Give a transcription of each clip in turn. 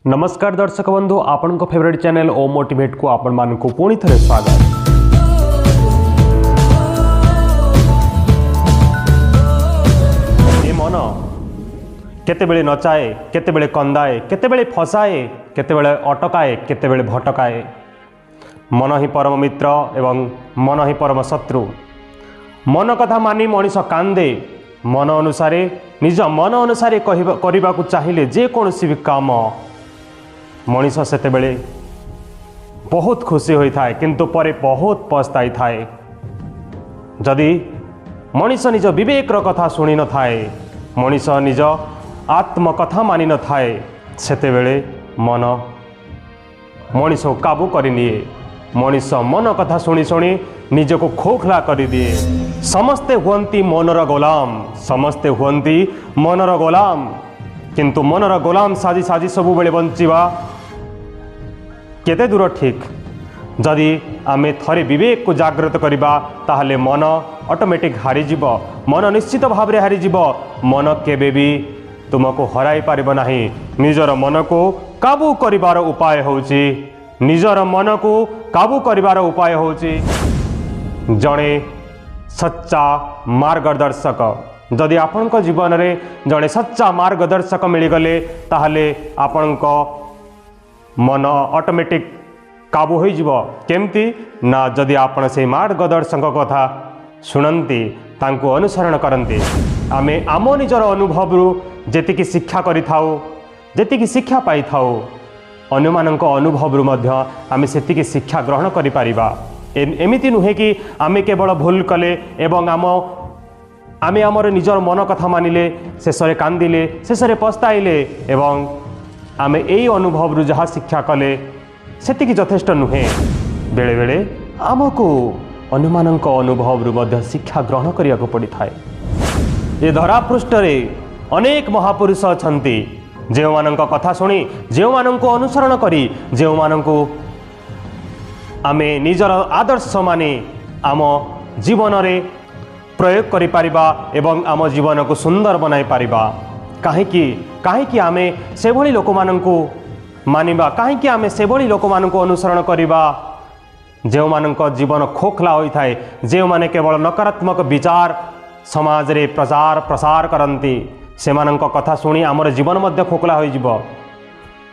नमस्कार दर्शक बंधु आपण फेवरेट चैनल ओ मोटिवेट को आपण मान को पुणी थे स्वागत। ये मन केतेबेले नचाए, केतेबेले कंदाए, केतेबेले फसाए, केतेबेले अटकाए, केतेबेले भटकाए। मन ही परम मित्र एवं मन ही परम शत्रु। मन कथा मानी मनीष कांदे। मन अनुसार निज मन अनुसार करने को चाहिए जेकोसी भी काम मनीष सेतेबेले बहुत खुशी होता है, किंतु परे बहुत पछताई थाए। जदि मनीष निज विवेक कथा शुणी न थाए, मनीष निज आत्मकथा मानि न थाए, सेतेबेले मन मनीष को काबू करनिए। मनीष मन कथा शुणी शुणी निज को खोखला कर दिए। समस्ते हुअन्ति मनर गोलाम, समस्ते हुअन्ति मनर गोलाम, किंतु मनर गोलाम साजी साजी सबु बेले बंचिबा केते दूर ठीक। जदि आमे थरे विवेक को जागृत करिबा ताहले मन ऑटोमेटिक हारी जीव। मन निश्चित भाव रे हारी जीव। मन केबे भी तुमको हराई पारिबो नाही। निजर मन को काबू करिबार उपाय होउची, निजर मन को काबू करिबार उपाय होउची जणे सच्चा मार्गदर्शक। जदि आपनक जीवन रे जणे सच्चा मार्गदर्शक मिलगले ताहले आपनक मन ऑटोमेटिक काबू हो जीव। केमती ना जदि आपण से मार्गदर्शक कथा शुणती, तांको अनुसरण करते, आमे आम निजर अनुभव जेतिकी शिक्षा करि थाउ, जेतिकी शिक्षा पाई थाउ, अन्य मानक अनुभव मध्य आमे सेतिकी शिक्षा ग्रहण करि परिबा। एमिति नुहे कि आमे केवल भूल कले एवं आमे आमर निजर मन कथा मानिले, शेष रे कांदिले, शेष रे पछताइले एवं आमे एई अनुभव रु जहाँ शिक्षा कले सेतिकी यथेष्ट नुहे। बेले बेले आमको अन्य मानक अनुभव रु मध्य शिक्षा ग्रहण करिया को पड़ी थाए। ये धरा पृष्ठ रे अनेक महापुरुष अछंती जेउ मानक कथा सुनी, जेउ मानक अनुसरण करी, जेउ मानक आमे निजर आदर्श माने आम जीवन रे प्रयोग करि पारिबा एवं आम जीवन को सुंदर बनाई पारिबा। कहीं आमे से भली लोक माननकु मानिबा, कहीं आमे से भली लोक माननकु अनुसरण करिबा जेउ माननक जीवन खोखला होई थाए, जेउ माने केवल नकारात्मक विचार समाज रे प्रचार प्रसार करंती, से माननक कथा सुनी आमर जीवन मध्य खोखला होई जिवो।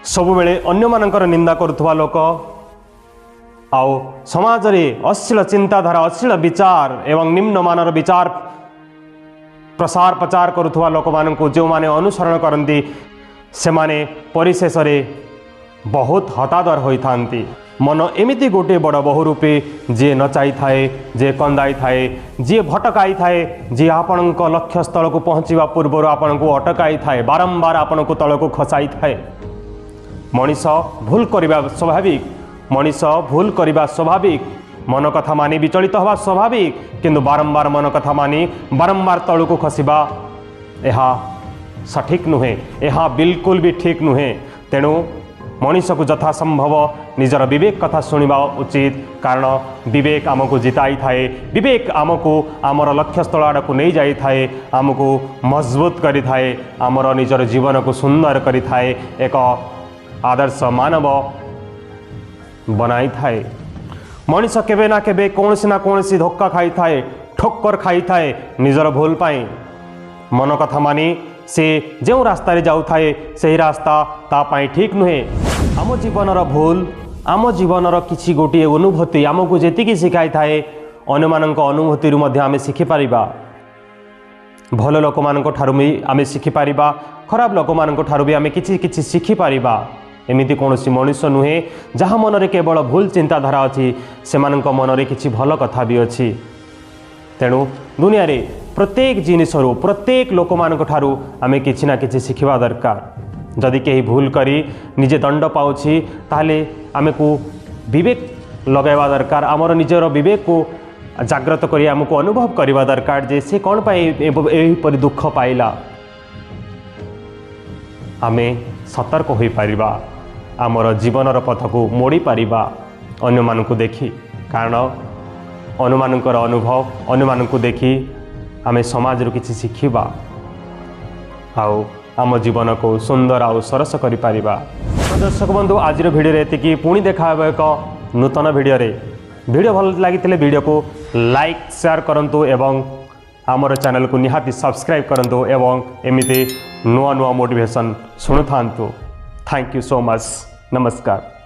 सब बेले अन्य मानकर निंदा करुथुवा लोक आउ समाज रे अश्लील चिंताधारा, अश्लील विचार एवं निम्न मानर विचार प्रसार प्रचार करुथुवा लोक माननकु जो माने अनुसरण करंती, से माने परिशेष रे बहुत हतादर होई थांती। मन एमिति गोटे बड़ बहुरूपी जे नचाई थाए, जे कंदाई थाए, जे भटकाई थाए, जे आपणक लक्ष्य स्थल को पहुँचवा पूर्व आपणको अटकाई थाए, बारंबार आपणको तल को खसाई थाए। मनीष भूल करिबा स्वाभाविक, मनीष भूल करिबा स्वाभाविक, मन कथा मानी विचलित हवा स्वाभाविक, किंतु बारंबार मन कथा मानी बारंबार तलू को खसिबा यह सठिक नुहे, यह बिल्कुल भी ठीक नुहे। तेणु मनीष को यथा संभव निजर विवेक कथा शुणा उचित, कारण विवेक आमको जिताई थाए, विवेक आमको आमर लक्ष्य स्थल आड़ को नहीं जाई थाए, आमको मजबूत करि थाए, आमर निजर जीवन को सुंदर करि थाए, एक आदर्श मानव बनाई थाए। मनीष केबे ना केबे कौनसी ना कौनसी धोखा खाई थाए, ठोक्कर खाई थाए निजर भूल पाई। मन कथा मानी से जो रास्ता रे जाऊ थाए से रास्ता ता पाई ठीक नुहे। आम जीवनर भूल, आम जीवनर किछि गोटे अनुभूति आमको जेतिकी शिखाई थाए, अन्य मानक अनुभूति मध्य आमे शिखि पारिबा। भल लोक मानक ठारु भी आमे शिखि पारिबा, खराब लोक मानक ठारु भी आमे किछि किछि शिखि पारिबा। एमिति कौनसी मनुष्य नुहे जहाँ मनरे केवल भूल चिंताधारा अच्छी, से मनरे किछि भल कथा भी अच्छी। तेणु दुनिया रे प्रत्येक जिनिसरू प्रत्येक लोक मानक ठारू आमे किछि ना किछि शिखिबा दरकार। जदि केही भूल करी निजे दंड पाउछि ताहले आमे को विवेक लगाइबा दरकार। आमर निजर विवेक को जागृत करी आमको अनुभव करबा दरकार जे से कोन पाई एहिपरि दुख पाइला। आमे सतर्क होई पारिबा, आमर जीवनर पथ को मोड़ी पारिबा अन्य मानकु देखी, कारण अन्य मानकर अनुभव अन्य मानकु देखी आमे समाज रो किछि शिखिबा, आउ आम जीवन को सुंदर आउ सरस करि पारिबा। दर्शक बंधु आज भिडियो एति पुणी देखा एक नूतन भिडियो भल लगी भिडियो को लाइक शेयर करंतु एवं आमर चैनल को निहाती सब्सक्राइब करंतु एवं एमिति नुआ नुआ मोटिवेशन शुणु था। Thank you so much. नमस्कार।